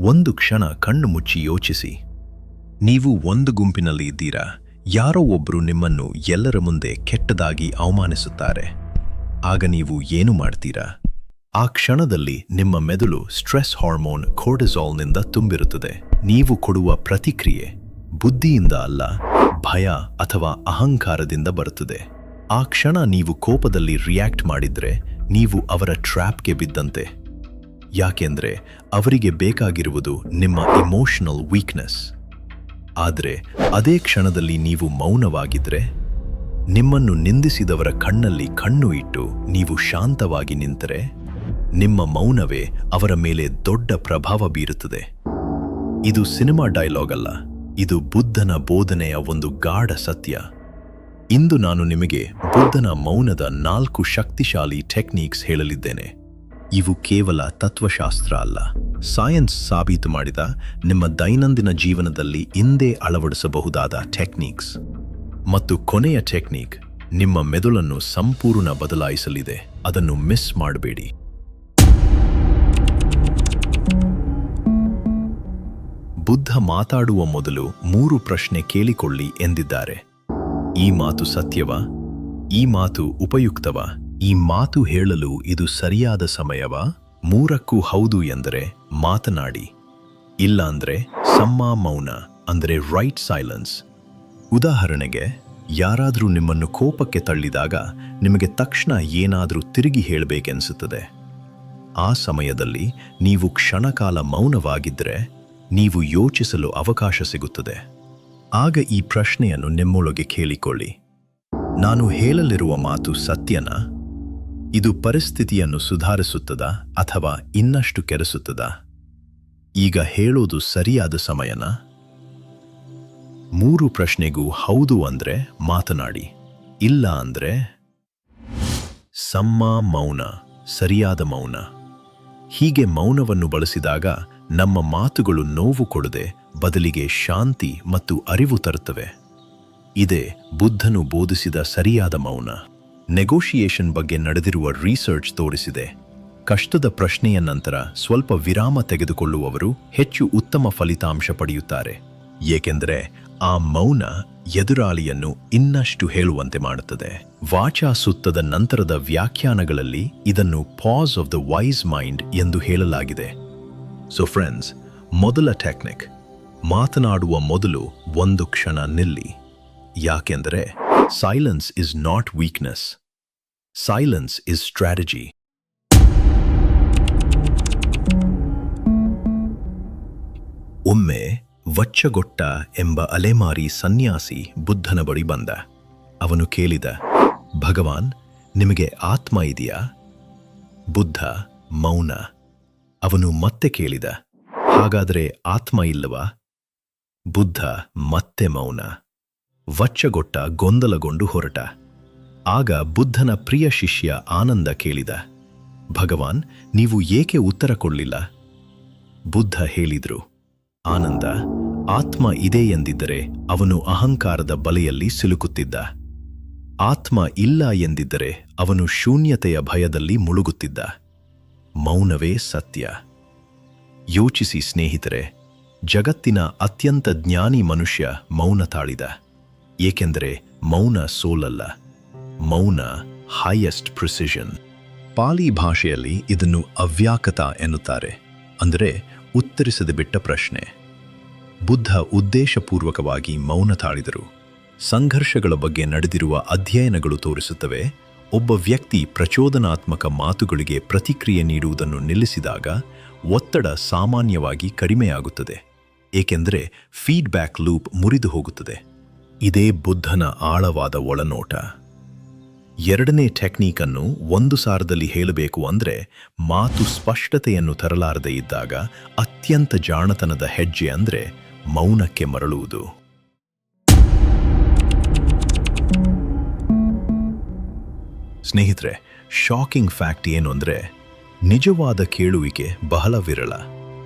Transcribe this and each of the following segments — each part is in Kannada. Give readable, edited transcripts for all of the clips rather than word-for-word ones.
ಒಂದು ಕ್ಷಣ ಕಣ್ಣು ಮುಚ್ಚಿ ಯೋಚಿಸಿ. ನೀವು ಒಂದು ಗುಂಪಿನಲ್ಲಿ ಇದ್ದೀರಾ. ಯಾರೋ ಒಬ್ರು ನಿಮ್ಮನ್ನು ಎಲ್ಲರ ಮುಂದೆ ಕೆಟ್ಟದಾಗಿ ಅವಮಾನಿಸುತ್ತಾರೆ. ಆಗ ನೀವು ಏನು ಮಾಡ್ತೀರಾ? ಆ ಕ್ಷಣದಲ್ಲಿ ನಿಮ್ಮ ಮೆದುಳು ಸ್ಟ್ರೆಸ್ ಹಾರ್ಮೋನ್ ಕಾರ್ಟಿಸಾಲ್ನಿಂದ ತುಂಬಿರುತ್ತದೆ. ನೀವು ಕೊಡುವ ಪ್ರತಿಕ್ರಿಯೆ ಬುದ್ಧಿಯಿಂದ ಅಲ್ಲ, ಭಯ ಅಥವಾ ಅಹಂಕಾರದಿಂದ ಬರುತ್ತದೆ. ಆ ಕ್ಷಣ ನೀವು ಕೋಪದಲ್ಲಿ ರಿಯಾಕ್ಟ್ ಮಾಡಿದ್ರೆ ನೀವು ಅವರ ಟ್ರ್ಯಾಪ್ಗೆ ಬಿದ್ದಂತೆ. ಯಾಕೆಂದ್ರೆ ಅವರಿಗೆ ಬೇಕಾಗಿರುವುದು ನಿಮ್ಮ ಇಮೋಷನಲ್ ವೀಕ್ನೆಸ್. ಆದರೆ ಅದೇ ಕ್ಷಣದಲ್ಲಿ ನೀವು ಮೌನವಾಗಿದ್ರೆ, ನಿಮ್ಮನ್ನು ನಿಂದಿಸಿದವರ ಕಣ್ಣಲ್ಲಿ ಕಣ್ಣು ಇಟ್ಟು ನೀವು ಶಾಂತವಾಗಿ ನಿಂತರೆ, ನಿಮ್ಮ ಮೌನವೇ ಅವರ ಮೇಲೆ ದೊಡ್ಡ ಪ್ರಭಾವ ಬೀರುತ್ತದೆ. ಇದು ಸಿನಿಮಾ ಡೈಲಾಗ್ ಅಲ್ಲ, ಇದು ಬುದ್ಧನ ಬೋಧನೆಯ ಒಂದು ಗಾಢ ಸತ್ಯ. ಇಂದು ನಾನು ನಿಮಗೆ ಬುದ್ಧನ ಮೌನದ 4 ಶಕ್ತಿಶಾಲಿ ಟೆಕ್ನಿಕ್ಸ್ ಹೇಳಲಿದ್ದೇನೆ. ಇವು ಕೇವಲ ತತ್ವಶಾಸ್ತ್ರ ಅಲ್ಲ, ಸೈನ್ಸ್ ಸಾಬೀತು ಮಾಡಿದ ನಿಮ್ಮ ದೈನಂದಿನ ಜೀವನದಲ್ಲಿ ಇಂದೇ ಅಳವಡಿಸಬಹುದಾದ ಟೆಕ್ನಿಕ್ಸ್. ಮತ್ತು ಕೊನೆಯ ಟೆಕ್ನಿಕ್ ನಿಮ್ಮ ಮೆದುಳನ್ನು ಸಂಪೂರ್ಣ ಬದಲಾಯಿಸಲಿದೆ. ಅದನ್ನು ಮಿಸ್ ಮಾಡಬೇಡಿ. ಬುದ್ಧ ಮಾತಾಡುವ ಮೊದಲು 3 ಪ್ರಶ್ನೆ ಕೇಳಿಕೊಳ್ಳಿ ಎಂದಿದ್ದಾರೆ. ಈ ಮಾತು ಸತ್ಯವಾ? ಈ ಮಾತು ಉಪಯುಕ್ತವಾ? ಈ ಮಾತು ಹೇಳಲು ಇದು ಸರಿಯಾದ ಸಮಯವಾ? 3ಕ್ಕೂ ಹೌದು ಎಂದರೆ ಮಾತನಾಡಿ, ಇಲ್ಲ ಅಂದ್ರೆ ಸಮ್ಮ ಮೌನ ಅಂದರೆ ರೈಟ್ ಸೈಲೆನ್ಸ್. ಉದಾಹರಣೆಗೆ, ಯಾರಾದರೂ ನಿಮ್ಮನ್ನು ಕೋಪಕ್ಕೆ ತಳ್ಳಿದಾಗ ನಿಮಗೆ ತಕ್ಷಣ ಏನಾದರೂ ತಿರುಗಿ ಹೇಳಬೇಕೆನಿಸುತ್ತದೆ. ಆ ಸಮಯದಲ್ಲಿ ನೀವು ಕ್ಷಣಕಾಲ ಮೌನವಾಗಿದ್ದರೆ ನೀವು ಯೋಚಿಸಲು ಅವಕಾಶ ಸಿಗುತ್ತದೆ. ಆಗ ಈ ಪ್ರಶ್ನೆಯನ್ನು ನಿಮ್ಮೊಳಗೆ ಕೇಳಿಕೊಳ್ಳಿ. ನಾನು ಹೇಳಲಿರುವ ಮಾತು ಸತ್ಯನಾ? ಇದು ಪರಿಸ್ಥಿತಿಯನ್ನು ಸುಧಾರಿಸುತ್ತದಾ ಅಥವಾ ಇನ್ನಷ್ಟು ಕೆಡಿಸುತ್ತದಾ? ಈಗ ಹೇಳೋದು ಸರಿಯಾದ ಸಮಯನಾ? 3 ಪ್ರಶ್ನೆಗೂ ಹೌದು ಅಂದ್ರೆ ಮಾತನಾಡಿ, ಇಲ್ಲ ಅಂದ್ರೆ ಸಮ್ಮ ಮೌನ, ಸರಿಯಾದ ಮೌನ. ಹೀಗೆ ಮೌನವನ್ನು ಬಳಸಿದಾಗ ನಮ್ಮ ಮಾತುಗಳು ನೋವು ಕೊಡದೆ ಬದಲಿಗೆ ಶಾಂತಿ ಮತ್ತು ಅರಿವು ತರುತ್ತವೆ. ಇದೇ ಬುದ್ಧನು ಬೋಧಿಸಿದ ಸರಿಯಾದ ಮೌನ. ನೆಗೋಷಿಯೇಷನ್ ಬಗ್ಗೆ ನಡೆದಿರುವ ರಿಸರ್ಚ್ ತೋರಿಸಿದೆ, ಕಷ್ಟದ ಪ್ರಶ್ನೆಯ ನಂತರ ಸ್ವಲ್ಪ ವಿರಾಮ ತೆಗೆದುಕೊಳ್ಳುವವರು ಹೆಚ್ಚು ಉತ್ತಮ ಫಲಿತಾಂಶ ಪಡೆಯುತ್ತಾರೆ. ಏಕೆಂದರೆ ಆ ಮೌನ ಎದುರಾಳಿಯನ್ನು ಇನ್ನಷ್ಟು ಹೇಳುವಂತೆ ಮಾಡುತ್ತದೆ. ವಾಚಾ ಸುತ್ತದ ನಂತರದ ವ್ಯಾಖ್ಯಾನಗಳಲ್ಲಿ ಇದನ್ನು pass of the wise mind ಎಂದು ಹೇಳಲಾಗಿದೆ. ಸೊ ಫ್ರೆಂಡ್ಸ್, ಮೊದಲ ಟೆಕ್ನಿಕ್, ಮಾತನಾಡುವ ಮೊದಲು 1 ಕ್ಷಣ ನಿಲ್ಲಿ. ಯಾಕೆಂದರೆ silence is not weakness, silence is strategy. ಒಮ್ಮೆ ವಚ್ಚಗೊಟ್ಟ ಎಂಬ ಅಲೆಮಾರಿ ಸನ್ಯಾಸಿ ಬುದ್ಧನ ಬಳಿ ಬಂದ. ಅವನು ಕೇಳಿದ, ಭಗವಾನ್, ನಿಮಗೆ ಆತ್ಮ ಇದೆಯಾ? ಬುದ್ಧ ಮೌನ. ಅವನು ಮತ್ತೆ ಕೇಳಿದ, ಹಾಗಾದರೆ ಆತ್ಮ ಇಲ್ಲವಾ? ಬುದ್ಧ ಮತ್ತೆ ಮೌನ. ವಚ್ಚಗೊಟ್ಟ ಗೊಂದಲಗೊಂಡು ಹೊರಟ. ಆಗ ಬುದ್ಧನ ಪ್ರಿಯ ಶಿಷ್ಯ ಆನಂದ ಕೇಳಿದ, ಭಗವಾನ್, ನೀವು ಏಕೆ ಉತ್ತರ ಕೊಡಲಿಲ್ಲ? ಬುದ್ಧ ಹೇಳಿದ್ರು, ಆನಂದ, ಆತ್ಮ ಇದೆ ಎಂದಿದ್ದರೆ ಅವನು ಅಹಂಕಾರದ ಬಲೆಯಲ್ಲಿ ಸಿಲುಕುತ್ತಿದ್ದ. ಆತ್ಮ ಇಲ್ಲ ಎಂದಿದ್ದರೆ ಅವನು ಶೂನ್ಯತೆಯ ಭಯದಲ್ಲಿ ಮುಳುಗುತ್ತಿದ್ದ. ಮೌನವೇ ಸತ್ಯ. ಯೋಚಿಸಿ ಸ್ನೇಹಿತರೆ, ಜಗತ್ತಿನ ಅತ್ಯಂತ ಜ್ಞಾನಿ ಮನುಷ್ಯ ಮೌನ ತಾಳಿದ. ಏಕೆಂದರೆ ಮೌನ ಸೋಲಲ್ಲ, ಮೌನ ಹೈಯೆಸ್ಟ್ ಪ್ರಿಸಿಷನ್. ಪಾಲಿ ಭಾಷೆಯಲ್ಲಿ ಇದನ್ನು ಅವ್ಯಾಕತ ಎನ್ನುತ್ತಾರೆ, ಅಂದರೆ ಉತ್ತರಿಸದೆ ಬಿಟ್ಟ ಪ್ರಶ್ನೆ. ಬುದ್ಧ ಉದ್ದೇಶಪೂರ್ವಕವಾಗಿ ಮೌನ ತಾಳಿದರು. ಸಂಘರ್ಷಗಳ ಬಗ್ಗೆ ನಡೆದಿರುವ ಅಧ್ಯಯನಗಳು ತೋರಿಸುತ್ತವೆ, ಒಬ್ಬ ವ್ಯಕ್ತಿ ಪ್ರಚೋದನಾತ್ಮಕ ಮಾತುಗಳಿಗೆ ಪ್ರತಿಕ್ರಿಯೆ ನೀಡುವುದನ್ನು ನಿಲ್ಲಿಸಿದಾಗ ಒತ್ತಡ ಸಾಮಾನ್ಯವಾಗಿ ಕಡಿಮೆಯಾಗುತ್ತದೆ. ಏಕೆಂದರೆ ಫೀಡ್ಬ್ಯಾಕ್ ಲೂಪ್ ಮುರಿದು ಹೋಗುತ್ತದೆ. ಇದೇ ಬುದ್ಧನ ಆಳವಾದ ಒಳನೋಟ. 2ನೇ ಟೆಕ್ನಿಕ್ ಅನ್ನು 1 ಸಾರದಲ್ಲಿ ಹೇಳಬೇಕು ಅಂದ್ರೆ, ಮಾತು ಸ್ಪಷ್ಟತೆಯನ್ನು ತರಲಾರದೆ ಇದ್ದಾಗ ಅತ್ಯಂತ ಜಾಣತನದ ಹೆಜ್ಜೆ ಅಂದ್ರೆ ಮೌನಕ್ಕೆ ಮರಳುವುದು. ಸ್ನೇಹಿತರೆ, ಶಾಕಿಂಗ್ ಫ್ಯಾಕ್ಟ್ ಏನು ಅಂದ್ರೆ, ನಿಜವಾದ ಕೇಳುವಿಕೆ ಬಹಳ ವಿರಳ.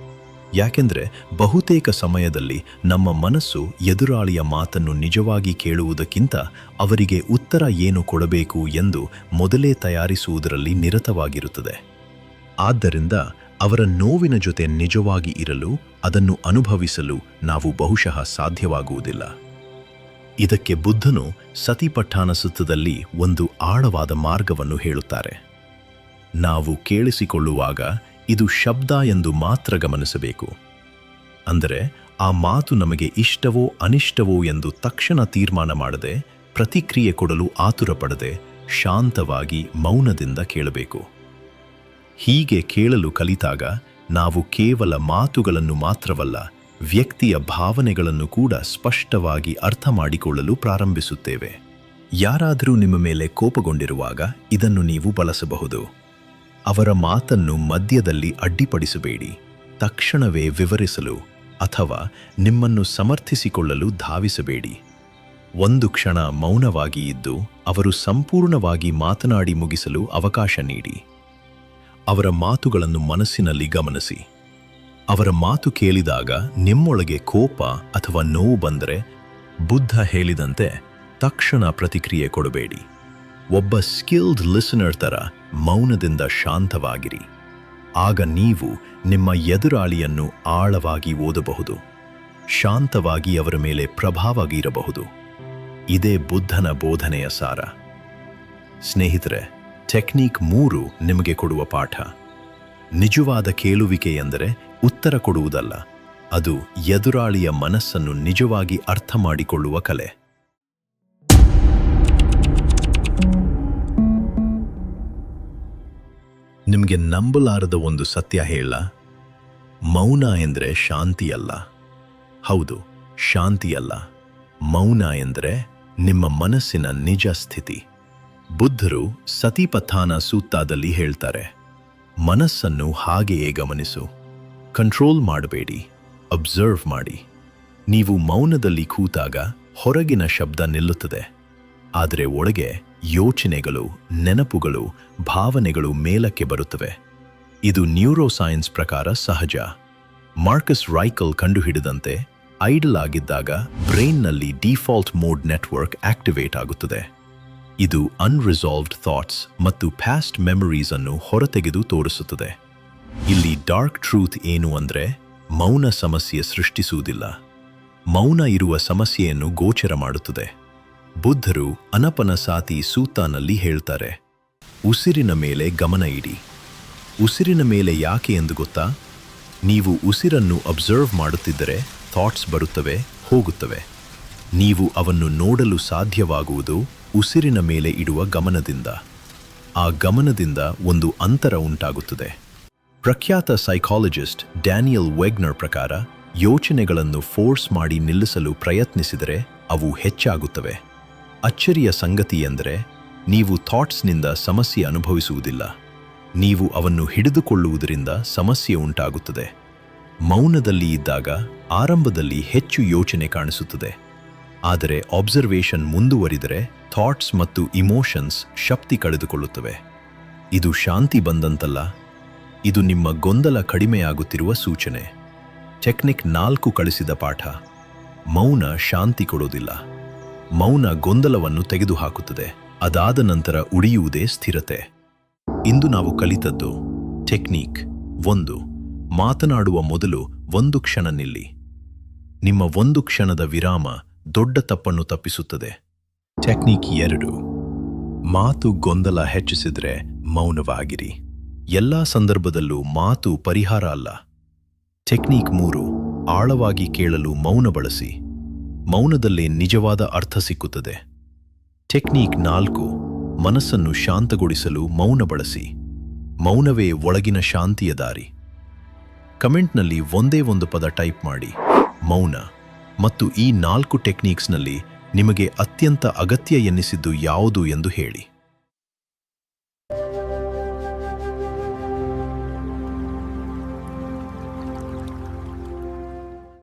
ಯಾಕೆಂದ್ರೆ ಬಹುತೇಕ ಸಮಯದಲ್ಲಿ ನಮ್ಮ ಮನಸ್ಸು ಎದುರಾಳಿಯ ಮಾತನ್ನು ನಿಜವಾಗಿ ಕೇಳುವುದಕ್ಕಿಂತ ಅವರಿಗೆ ಉತ್ತರ ಏನು ಕೊಡಬೇಕು ಎಂದು ಮೊದಲೇ ತಯಾರಿಸುವುದರಲ್ಲಿ ನಿರತವಾಗಿರುತ್ತದೆ. ಆದ್ದರಿಂದ ಅವರ ನೋವಿನ ಜೊತೆ ನಿಜವಾಗಿ ಇರಲು, ಅದನ್ನು ಅನುಭವಿಸಲು ನಾವು ಬಹುಶಃ ಸಾಧ್ಯವಾಗುವುದಿಲ್ಲ. ಇದಕ್ಕೆ ಬುದ್ಧನು ಸತಿಪಟ್ಠಾನ ಸುತ್ತದಲ್ಲಿ ಒಂದು ಆಳವಾದ ಮಾರ್ಗವನ್ನು ಹೇಳುತ್ತಾರೆ. ನಾವು ಕೇಳಿಸಿಕೊಳ್ಳುವಾಗ ಇದು ಶಬ್ದ ಎಂದು ಮಾತ್ರ ಗಮನಿಸಬೇಕು. ಅಂದರೆ ಆ ಮಾತು ನಮಗೆ ಇಷ್ಟವೋ ಅನಿಷ್ಟವೋ ಎಂದು ತಕ್ಷಣ ತೀರ್ಮಾನ ಮಾಡದೆ, ಪ್ರತಿಕ್ರಿಯೆ ಕೊಡಲು ಆತುರಪಡದೆ, ಶಾಂತವಾಗಿ ಮೌನದಿಂದ ಕೇಳಬೇಕು. ಹೀಗೆ ಕೇಳಲು ಕಲಿತಾಗ ನಾವು ಕೇವಲ ಮಾತುಗಳನ್ನು ಮಾತ್ರವಲ್ಲ, ವ್ಯಕ್ತಿಯ ಭಾವನೆಗಳನ್ನು ಕೂಡ ಸ್ಪಷ್ಟವಾಗಿ ಅರ್ಥ ಮಾಡಿಕೊಳ್ಳಲು ಪ್ರಾರಂಭಿಸುತ್ತೇವೆ. ಯಾರಾದರೂ ನಿಮ್ಮ ಮೇಲೆ ಕೋಪಗೊಂಡಿರುವಾಗ ಇದನ್ನು ನೀವು ಬಳಸಬಹುದು. ಅವರ ಮಾತನ್ನು ಮಧ್ಯದಲ್ಲಿ ಅಡ್ಡಿಪಡಿಸಬೇಡಿ. ತಕ್ಷಣವೇ ವಿವರಿಸಲು ಅಥವಾ ನಿಮ್ಮನ್ನು ಸಮರ್ಥಿಸಿಕೊಳ್ಳಲು ಧಾವಿಸಬೇಡಿ. ಒಂದು ಕ್ಷಣ ಮೌನವಾಗಿ ಇದ್ದು ಅವರು ಸಂಪೂರ್ಣವಾಗಿ ಮಾತನಾಡಿ ಮುಗಿಸಲು ಅವಕಾಶ ನೀಡಿ. ಅವರ ಮಾತುಗಳನ್ನು ಮನಸ್ಸಿನಲ್ಲಿ ಗಮನಿಸಿ. ಅವರ ಮಾತು ಕೇಳಿದಾಗ ನಿಮ್ಮೊಳಗೆ ಕೋಪ ಅಥವಾ ನೋವು ಬಂದರೆ, ಬುದ್ಧ ಹೇಳಿದಂತೆ ತಕ್ಷಣ ಪ್ರತಿಕ್ರಿಯೆ ಕೊಡಬೇಡಿ. ಒಬ್ಬ ಸ್ಕಿಲ್ಡ್ ಲಿಸನರ್ ಥರ ಮೌನದಿಂದ ಶಾಂತವಾಗಿರಿ. ಆಗ ನೀವು ನಿಮ್ಮ ಎದುರಾಳಿಯನ್ನು ಆಳವಾಗಿ ಓದಬಹುದು, ಶಾಂತವಾಗಿ ಅವರ ಮೇಲೆ ಪ್ರಭಾವ ಬೀರಬಹುದು. ಇದೇ ಬುದ್ಧನ ಬೋಧನೆಯ ಸಾರ. ಸ್ನೇಹಿತರೆ, ಟೆಕ್ನಿಕ್ 3 ನಿಮಗೆ ಕೊಡುವ ಪಾಠ. ನಿಜವಾದ ಕೇಳುವಿಕೆ ಎಂದರೆ ಉತ್ತರ ಕೊಡುವುದಲ್ಲ, ಅದು ಎದುರಾಳಿಯ ಮನಸ್ಸನ್ನು ನಿಜವಾಗಿ ಅರ್ಥ ಮಾಡಿಕೊಳ್ಳುವ ಕಲೆ. ನಿಮಗೆ ನಂಬಲಾರದ ಒಂದು ಸತ್ಯ ಹೇಳ. ಮೌನ ಎಂದರೆ ಶಾಂತಿಯಲ್ಲ. ಹೌದು, ಶಾಂತಿಯಲ್ಲ. ಮೌನ ಎಂದರೆ ನಿಮ್ಮ ಮನಸ್ಸಿನ ನಿಜ ಸ್ಥಿತಿ. ಬುದ್ಧರು ಸತಿಪಥಾನ ಸೂತ್ತದಲ್ಲಿ ಹೇಳ್ತಾರೆ, ಮನಸ್ಸನ್ನು ಹಾಗೆಯೇ ಗಮನಿಸು, ಕಂಟ್ರೋಲ್ ಮಾಡಬೇಡಿ, ಅಬ್ಸರ್ವ್ ಮಾಡಿ. ನೀವು ಮೌನದಲ್ಲಿ ಕೂತಾಗ ಹೊರಗಿನ ಶಬ್ದ ನಿಲ್ಲುತ್ತದೆ, ಆದರೆ ಒಳಗೆ ಯೋಚನೆಗಳು, ನೆನಪುಗಳು, ಭಾವನೆಗಳು ಮೇಲಕ್ಕೆ ಬರುತ್ತವೆ. ಇದು ನ್ಯೂರೋಸೈನ್ಸ್ ಪ್ರಕಾರ ಸಹಜ. ಮಾರ್ಕಸ್ ರೈಕಲ್ ಕಂಡುಹಿಡಿದಂತೆ ಐಡಲ್ ಆಗಿದ್ದಾಗ ಬ್ರೈನ್ನಲ್ಲಿ ಡಿಫಾಲ್ಟ್ ಮೋಡ್ ನೆಟ್ವರ್ಕ್ ಆಕ್ಟಿವೇಟ್ ಆಗುತ್ತದೆ. ಇದು ಅನ್ರಿಸಾಲ್ವ್ಡ್ ಥಾಟ್ಸ್ ಮತ್ತು ಪ್ಯಾಸ್ಟ್ ಮೆಮೊರೀಸ್ ಅನ್ನು ಹೊರತೆಗೆದು ತೋರಿಸುತ್ತದೆ. ಇಲ್ಲಿ ಡಾರ್ಕ್ ಟ್ರೂತ್ ಏನು ಅಂದ್ರೆ, ಮೌನ ಸಮಸ್ಯೆ ಸೃಷ್ಟಿಸುವುದಿಲ್ಲ, ಮೌನ ಇರುವ ಸಮಸ್ಯೆಯನ್ನು ಗೋಚರ ಮಾಡುತ್ತದೆ. ಬುದ್ಧರು ಅನಪನಸಾತಿ ಸೂತಾನಲ್ಲಿ ಹೇಳ್ತಾರೆ, ಉಸಿರಿನ ಮೇಲೆ ಗಮನ ಇಡಿ. ಉಸಿರಿನ ಮೇಲೆ ಯಾಕೆ ಎಂದು ಗೊತ್ತಾ? ನೀವು ಉಸಿರನ್ನು ಅಬ್ಸರ್ವ್ ಮಾಡುತ್ತಿದ್ದರೆ ಥಾಟ್ಸ್ ಬರುತ್ತವೆ, ಹೋಗುತ್ತವೆ. ನೀವು ಅವನ್ನು ನೋಡಲು ಸಾಧ್ಯವಾಗುವುದು ಉಸಿರಿನ ಮೇಲೆ ಇಡುವ ಗಮನದಿಂದ. ಆ ಗಮನದಿಂದ ಒಂದು ಅಂತರ ಉಂಟಾಗುತ್ತದೆ. ಪ್ರಖ್ಯಾತ ಸೈಕಾಲಜಿಸ್ಟ್ ಡ್ಯಾನಿಯಲ್ ವೆಗ್ನರ್ ಪ್ರಕಾರ, ಯೋಚನೆಗಳನ್ನು ಫೋರ್ಸ್ ಮಾಡಿ ನಿಲ್ಲಿಸಲು ಪ್ರಯತ್ನಿಸಿದರೆ ಅವು ಹೆಚ್ಚಾಗುತ್ತವೆ. ಅಚ್ಚರಿಯ ಸಂಗತಿ ಎಂದರೆ, ನೀವು ಥಾಟ್ಸ್ನಿಂದ ಸಮಸ್ಯೆ ಅನುಭವಿಸುವುದಿಲ್ಲ, ನೀವು ಅವನ್ನು ಹಿಡಿದುಕೊಳ್ಳುವುದರಿಂದ ಸಮಸ್ಯೆ ಉಂಟಾಗುತ್ತದೆ. ಮೌನದಲ್ಲಿ ಇದ್ದಾಗ ಆರಂಭದಲ್ಲಿ ಹೆಚ್ಚು ಯೋಚನೆ ಕಾಣಿಸುತ್ತದೆ, ಆದರೆ ಅಬ್ಸರ್ವೇಷನ್ ಮುಂದುವರಿದರೆ ಥಾಟ್ಸ್ ಮತ್ತು ಇಮೋಷನ್ಸ್ ಶಕ್ತಿ ಕಳೆದುಕೊಳ್ಳುತ್ತವೆ. ಇದು ಶಾಂತಿ ಬಂದಂತಲ್ಲ, ಇದು ನಿಮ್ಮ ಗೊಂದಲ ಕಡಿಮೆಯಾಗುತ್ತಿರುವ ಸೂಚನೆ. ಟೆಕ್ನಿಕ್ 4 ಕಳಿಸಿದ ಪಾಠ: ಮೌನ ಶಾಂತಿ ಕೊಡೋದಿಲ್ಲ, ಮೌನ ಗೊಂದಲವನ್ನು ತೆಗೆದುಹಾಕುತ್ತದೆ. ಅದಾದ ನಂತರ ಉಳಿಯುವುದೇ ಸ್ಥಿರತೆ. ಇಂದು ನಾವು ಕಲಿತದ್ದು ಟೆಕ್ನಿಕ್ 1: ಮಾತನಾಡುವ ಮೊದಲು 1 ಕ್ಷಣ ನಿಲ್ಲಿ. ನಿಮ್ಮ 1 ಕ್ಷಣದ ವಿರಾಮ ದೊಡ್ಡ ತಪ್ಪನ್ನು ತಪ್ಪಿಸುತ್ತದೆ. ಟೆಕ್ನಿಕ್ 2: ಮಾತು ಗೊಂದಲ ಹೆಚ್ಚಿಸಿದರೆ ಮೌನವಾಗಿರಿ. ಎಲ್ಲ ಸಂದರ್ಭದಲ್ಲೂ ಮಾತು ಪರಿಹಾರ ಅಲ್ಲ. ಟೆಕ್ನಿಕ್ 3: ಆಳವಾಗಿ ಕೇಳಲು ಮೌನ ಬಳಸಿ. ಮೌನದಲ್ಲೇ ನಿಜವಾದ ಅರ್ಥ ಸಿಕ್ಕುತ್ತದೆ. ಟೆಕ್ನಿಕ್ 4: ಮನಸ್ಸನ್ನು ಶಾಂತಗೊಳಿಸಲು ಮೌನ ಬಳಸಿ. ಮೌನವೇ ಒಳಗಿನ ಶಾಂತಿಯ ದಾರಿ. ಕಮೆಂಟ್ನಲ್ಲಿ ಒಂದೇ ಒಂದು ಪದ ಟೈಪ್ ಮಾಡಿ, ಮೌನ. ಮತ್ತು ಈ 4 ಟೆಕ್ನಿಕ್ಸ್ನಲ್ಲಿ ನಿಮಗೆ ಅತ್ಯಂತ ಅಗತ್ಯ ಎನ್ನಿಸಿದ್ದು ಯಾವುದು ಎಂದು ಹೇಳಿ.